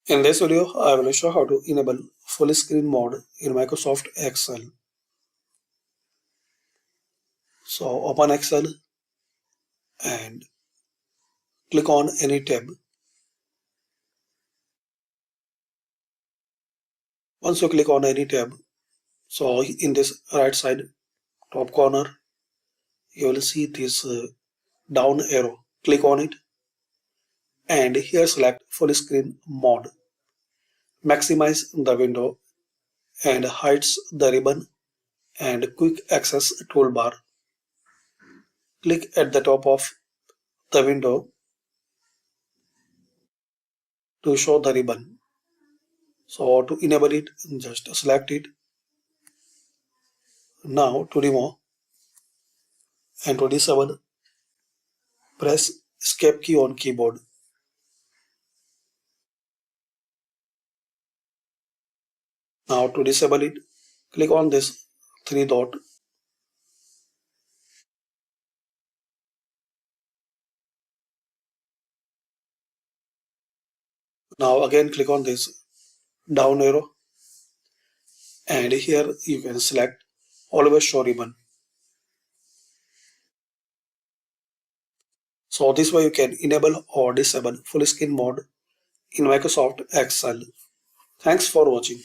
In this video, I will show how to enable full screen mode in Microsoft Excel. So open Excel and click on any tab. Once you click on any tab, so in this right side top corner, you will see this down arrow. Click on it and here select full screen mode. Maximize the window and hides the ribbon and quick access toolbar. Click at the top of the window to show the ribbon. So to enable it, just select it. Now to remove and to disable, press escape key on keyboard. Now to disable it, click on this three dot. Now again click on this down arrow and here you can select always show ribbon. So this way you can enable or disable full screen mode in Microsoft Excel. Thanks for watching.